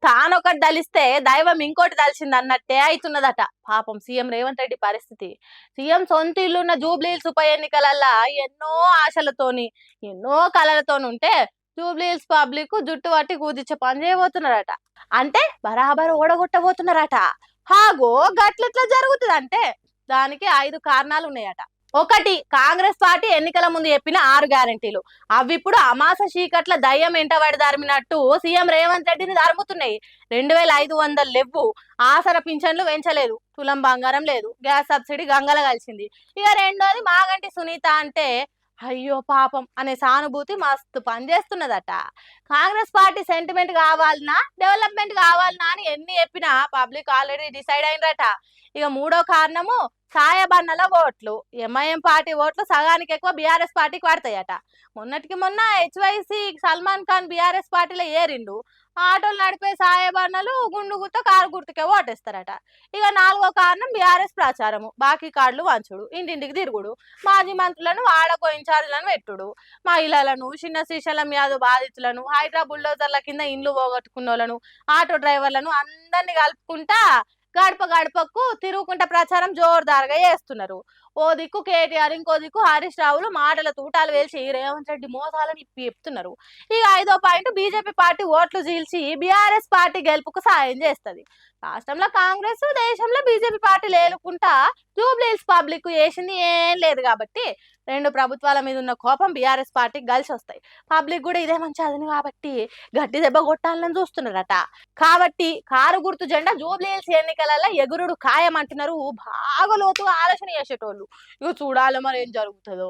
తానొకటి దలిస్తే దైవం ఇంకోటి దలిచింది అన్నట్టే అవుతున్నదట పాపం సీఎం రేవంత్ రెడ్డి పరిస్థితి. సీఎం సొంత ఇల్లున్న జూబ్లీహిల్స్ ఉప ఎన్నికలల్లా ఎన్నో ఆశలతోని ఎన్నో కలలతోని ఉంటే జూబ్లీహిల్స్ పబ్లిక్ జుట్టు పట్టి కూదిచ్చే పని చేయబోతున్నారట. అంటే బరాబర్ ఓడగొట్టబోతున్నారట. హాగో గట్లెట్లా జరుగుతుంది అంటే దానికి 5 కారణాలు ఉన్నాయట. ఒకటి, కాంగ్రెస్ పార్టీ ఎన్నికల ముందు చెప్పిన 6 గ్యారెంటీలు అవి ఇప్పుడు అమాస చీకట్ల దయ్యం ఎంటబడి ధర్మినట్టు సీఎం రేవంత్ రెడ్డిని ధర్ముతున్నాయి. 2500 లెవ్వు, ఆసర పింఛన్లు పెంచలేదు, తులం బంగారం లేదు, గ్యాస్ సబ్సిడీ గంగల కలిసింది. ఇక రెండోది మాగంటి సునీత అంటే అయ్యో పాపం అనే సానుభూతి మస్తు పనిచేస్తున్నదట. కాంగ్రెస్ పార్టీ సెంటిమెంట్ కావాలన్నా డెవలప్మెంట్ కావాలన్నా అని ఎన్ని చెప్పినా పబ్లిక్ ఆల్రెడీ డిసైడ్ అయినరట. ఇక మూడో కారణము సాయబన్నల ఓట్లు. ఎంఐఎం పార్టీ ఓట్లు సగానికి ఎక్కువ బీఆర్ఎస్ పార్టీకి పడతాయట. మొన్నటికి మొన్న హెచ్వైసి సల్మాన్ ఖాన్ బీఆర్ఎస్ పార్టీలో ఏరిండు. ఆటోలు నడిపే సాయబన్నలు గుండు గుర్త కారు గుర్తుకే ఓటేస్తారట. ఇక నాలుగో కారణం బీఆర్ఎస్ ప్రచారము, బాకీ కార్డులు వంచుడు, ఇంటింటికి తిరుగుడు, మాజీ మంత్రులను వాడకో ఇన్ఛార్జీలను పెట్టుడు, మహిళలను, చిన్న శ్రీశైలం యాదవ్ బాధితులను, హైదరాబాద్ బుల్డోజర్ల కింద ఇండ్లు పోగొట్టుకున్న వాళ్ళను, ఆటో డ్రైవర్లను అందరినీ కలుపుకుంటా గడప గడపకు తిరుగుకుంటా ప్రచారం జోరుదారుగా చేస్తున్నారు. ఓ దిక్కు కేటీఆర్, ఇంకో దిక్కు హరీష్ రావులు మాటల తూటాలు వేల్చి రేవంత్ రెడ్డి మోసాలని చెప్తున్నారు. ఇక 5వ పాయింట్, బీజేపీ పార్టీ ఓట్లు చీల్చి బీఆర్ఎస్ పార్టీ గెలుపుకు సాయం చేస్తుంది. రాష్ట్రంలో కాంగ్రెస్, దేశంలో బీజేపీ పార్టీలు ఏలుకుంటా జూబ్లీహిల్స్ పబ్లిక్ చేసింది ఏం లేదు కాబట్టి రెండు ప్రభుత్వాల మీద ఉన్న కోపం బీఆర్ఎస్ పార్టీకి కలిసి వస్తాయి. పబ్లిక్ కూడా ఇదే మంచి అదిని కాబట్టి గట్టి దెబ్బ కొట్టాలని చూస్తున్నారట. కాబట్టి కారు గుర్తు జెండా జూబ్లీహిల్స్ ఎన్నికలలో ఎగురుడు ఖాయం అంటున్నారు బాగా లోతుగా ఆలోచన చేసేటోళ్ళు. ఇక చూడాలి మరి ఏం జరుగుతుందో.